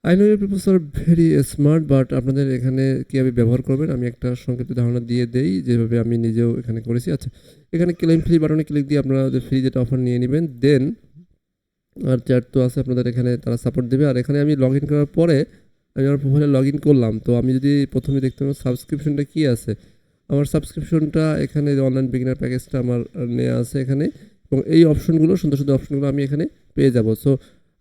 I know you peoples are very smart, but আপনাদের এখানে কীভাবে ব্যবহার করবেন আমি একটা সংক্ষিপ্ত ধারণা দিয়ে দেই, যেভাবে আমি নিজেও এখানে করেছি। আচ্ছা, এখানে ক্লেম ফ্রি বাটনে ক্লিক দিয়ে আপনারা ফ্রি যেটা অফার নিয়ে নেবেন। দেন আর চ্যাট তো আছে আপনাদের এখানে, তারা সাপোর্ট দেবে। আর এখানে আমি লগ ইন করার পরে আমি আমার প্রোফাইলে লগ ইন করলাম। তো আমি যদি প্রথমে দেখতে পাবো সাবস্ক্রিপশনটা কী আছে, আমার সাবস্ক্রিপশনটা এখানে অনলাইন বিগিনার প্যাকেজটা আমার নেওয়া আছে এখানে, এবং এই অপশনগুলো সুন্দর সুন্দর অপশনগুলো আমি এখানে পেয়ে যাব। সো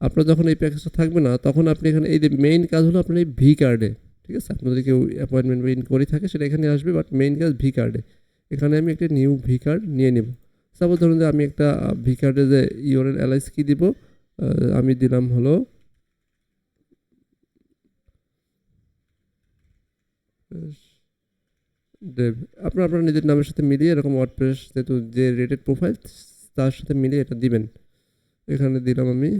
আপনার যখন এই প্যাকেজটা থাকবে না, তখন আপনি এখানে এই যে মেইন কাজ হলো আপনার এই ভি কার্ডে, ঠিক আছে, আপনাদের কেউ অ্যাপয়েন্টমেন্ট বা ইনকোয়ারি থাকে সেটা এখানে আসবে, বাট মেইন কাজ ভি কার্ডে। এখানে আমি একটা নিউ ভি কার্ড নিয়ে নেব। সাপোজ ধরুন যে আমি একটা ভি কার্ডে যে ইউআরএল এলআইস কি দিব, আমি দিলাম হলো দেব। আপনার আপনার নিজের নামের সাথে মিলিয়ে এরকম ওয়ার্ডপ্রেস যেহেতু যে রেটেড প্রোফাইল তার সাথে মিলিয়ে এটা দিবেন। এখানে দিলাম আমি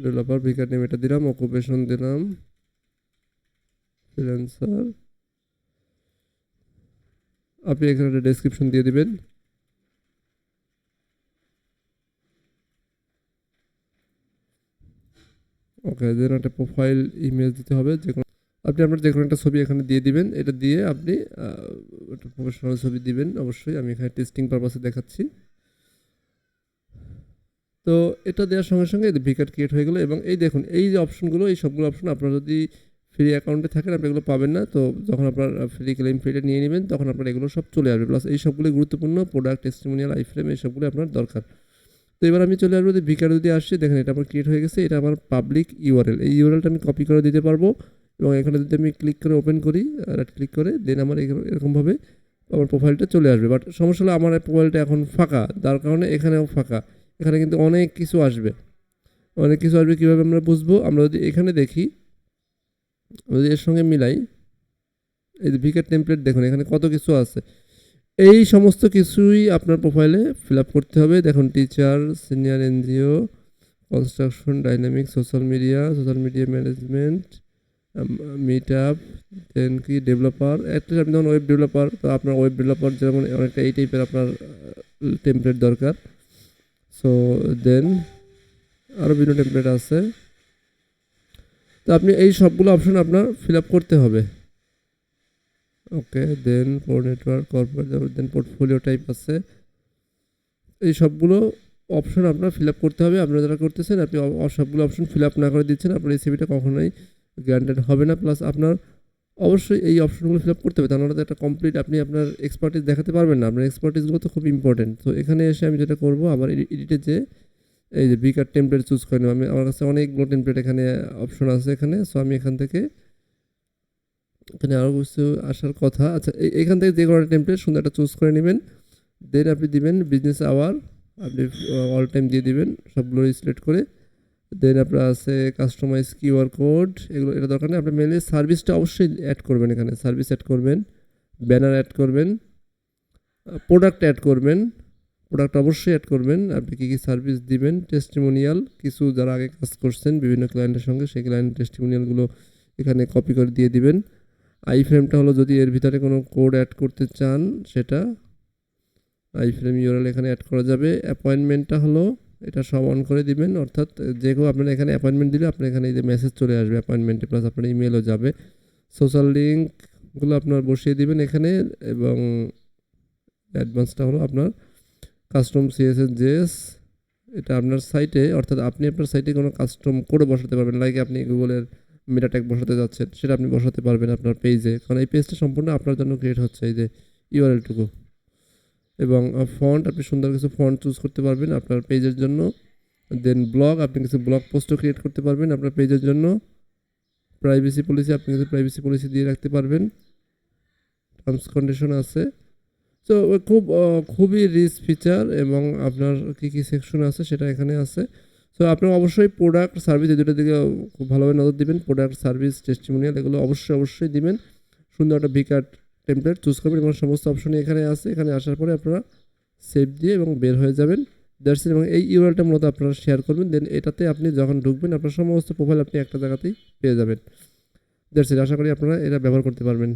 ডেভেলপার, ভিকার নেম এটা দিলাম, অকুপেশন দিলাম ফ্রিল্যান্সার। আপনি এখানে একটা ডেসক্রিপশন দিয়ে দিবেন। ওকে, দেন একটা প্রোফাইল ইমেজ দিতে হবে, যে কোনো আপনি আপনার যে কোনো একটা ছবি এখানে দিয়ে দিবেন। এটা দিয়ে আপনি একটা প্রফেশনাল ছবি দিবেন অবশ্যই। আমি এখানে টেস্টিং পারপাসে দেখাচ্ছি। তো এটা দেওয়ার সঙ্গে সঙ্গে ভিকার ক্রিয়েট হয়ে গেলো, এবং এই দেখুন এই যে অপশনগুলো, এই সবগুলো অপশন আপনার যদি ফ্রি অ্যাকাউন্টে থাকেন আপনি এগুলো পাবেন না। তো যখন আপনার ফ্রি ক্লেম ফ্রিটা নিয়ে নেবেন তখন আপনার এগুলো সব চলে আসবে। প্লাস এই সবগুলো গুরুত্বপূর্ণ, প্রোডাক্ট, টেস্টিমোনিয়াল, আইফ্রেম, এই সবগুলো আপনার দরকার। তো এবার আমি চলে আসবো যে ভিকার যদি আসছে, দেখেন এটা আমার ক্রিয়েট হয়ে গেছে। এটা আমার পাবলিক ইউআরএল, এই ইউআরএলটা আমি কপি করে দিতে পারবো, এবং এখানে যদি আমি ক্লিক করে ওপেন করি, রাইট ক্লিক করে, দেন আমার এরকমভাবে আমার প্রোফাইলটা চলে আসবে। বাট সমস্যা হলো আমার প্রোফাইলটা এখন ফাঁকা, যার কারণে এখানেও ফাঁকা। এখানে কিন্তু অনেক কিছু আসবে, অনেক কিছু আসবে। কীভাবে আমরা বুঝবো? আমরা যদি এখানে দেখি, যদি এর সঙ্গে মিলাই, এই যে ভিকার টেমপ্লেট দেখুন এখানে কত কিছু আছে। এই সমস্ত কিছুই আপনার প্রোফাইলে ফিল আপ করতে হবে। দেখুন teacher, senior NGO, construction, dynamic, social media management, meet up, then কি ডেভেলপার। একটা আপনি ধরুন ওয়েব ডেভেলপার, তো আপনার ওয়েব ডেভেলপার যেমন অনেকটা এই টাইপের আপনার টেমপ্লেট দরকার। সো দেন আরও বিভিন্ন টেমপ্লেট আছে। তো আপনি এই সবগুলো অপশন আপনার ফিল আপ করতে হবে। ওকে, দেন প্রো নেটওয়ার্ক, কর্পোরেট, দেন পোর্টফোলিও টাইপ আছে। এই সবগুলো অপশন আপনার ফিল আপ করতে হবে। আপনারা যারা করতেছেন, আপনি সবগুলো অপশন ফিল আপ না করে দিচ্ছেন, আপনার এই সিভিটা কখনোই গ্যারান্টেড হবে না। প্লাস আপনার অবশ্যই এই অপশনগুলো ফিল আপ করতে হবে, তাহলে একটা কমপ্লিট আপনি আপনার এক্সপার্টিস দেখাতে পারবেন না। আপনার এক্সপার্টিসগুলো তো খুব ইম্পর্টেন্ট। তো এখানে এসে আমি যেটা করবো, আমার এডিটে যে এই যে ভিকার টেমপ্লেট চুজ করে নেব। আমি আমার কাছে অনেকগুলো টেমপ্লেট এখানে অপশন আছে এখানে। সো আমি এখান থেকে এখানে আরও কিছু আসার কথা। আচ্ছা, এখান থেকে যে কোনো টেমপ্লেট সুন্দর একটা চুজ করে নেবেন। দেন আপনি দিবেন বিজনেস আওয়ার, আপনি অল টাইম দিয়ে দিবেন সবগুলো সিলেক্ট করে। দেন আপনার আছে কাস্টমাইজ কিউআর কোড, এগুলো এটা দরকার নেই। আপনি মেনলি সার্ভিসটা অবশ্যই অ্যাড করবেন, এখানে সার্ভিস অ্যাড করবেন, ব্যানার অ্যাড করবেন, প্রোডাক্ট অ্যাড করবেন, প্রোডাক্ট অবশ্যই অ্যাড করবেন। আপনি কী কী সার্ভিস দিবেন, টেস্টিমোনিয়াল, কিছু যারা আগে কাজ করছেন বিভিন্ন ক্লায়েন্টের সঙ্গে, সেই ক্লায়েন্টের টেস্টিমোনিয়ালগুলো এখানে কপি করে দিয়ে দিবেন। আই ফ্রেমটা হলো যদি এর ভিতরে কোনো কোড অ্যাড করতে চান সেটা আই ফ্রেম ইউআরএল এখানে অ্যাড করা যাবে। অ্যাপয়েন্টমেন্টটা হলো এটা সব অন করে দিবেন, অর্থাৎ যে কেউ আপনার এখানে অ্যাপয়েন্টমেন্ট দিলে আপনার এখানে এই যে মেসেজ চলে আসবে অ্যাপয়েন্টমেন্টে, প্লাস আপনার ইমেলও যাবে। সোশ্যাল লিঙ্কগুলো আপনার বসিয়ে দিবেন এখানে, এবং অ্যাডভান্সটা হলো আপনার কাস্টম সিএসএস জেএস, এটা আপনার সাইটে, অর্থাৎ আপনি আপনার সাইটে কোনো কাস্টম করে বসাতে পারবেন। লাইক আপনি গুগলের মেটা ট্যাগ বসাতে যাচ্ছেন, সেটা আপনি বসাতে পারবেন আপনার পেজে, কারণ এই পেজটা সম্পূর্ণ আপনার জন্য ক্রিয়েট হচ্ছে, এই যে ইউআরএলটুকু। এবং ফন্ট, আপনি সুন্দর কিছু ফন্ট চুজ করতে পারবেন আপনার পেজের জন্য। দেন ব্লগ, আপনি কিছু ব্লগ পোস্টও ক্রিয়েট করতে পারবেন আপনার পেজের জন্য। প্রাইভেসি পলিসি, আপনি কিছু প্রাইভেসি পলিসি দিয়ে রাখতে পারবেন। টার্মস কন্ডিশন আছে। তো খুবই রিচ ফিচার, এবং আপনার কী কী সেকশন আছে সেটা এখানে আছে। সো আপনি অবশ্যই প্রোডাক্ট, সার্ভিস, এই দুটোর দিকে খুব ভালোভাবে নজর দিবেন। প্রোডাক্ট, সার্ভিস, টেস্টিমোনিয়াল, এগুলো অবশ্যই দিবেন। সুন্দর একটা ভিকার টেমপ্লেট চুজ করবেন, এবং সমস্ত অপশনই এখানে আছে। এখানে আসার পরে আপনারা সেভ দিয়ে এবং বের হয়ে যাবেন। That's it. এবং এই ইউআরএলটা মূলত আপনারা শেয়ার করবেন, দেন এটাতে আপনি যখন ঢুকবেন আপনার সমস্ত প্রোফাইল আপনি একটা জায়গাতেই পেয়ে যাবেন। That's it. আশা করি আপনারা এটা ব্যবহার করতে পারবেন।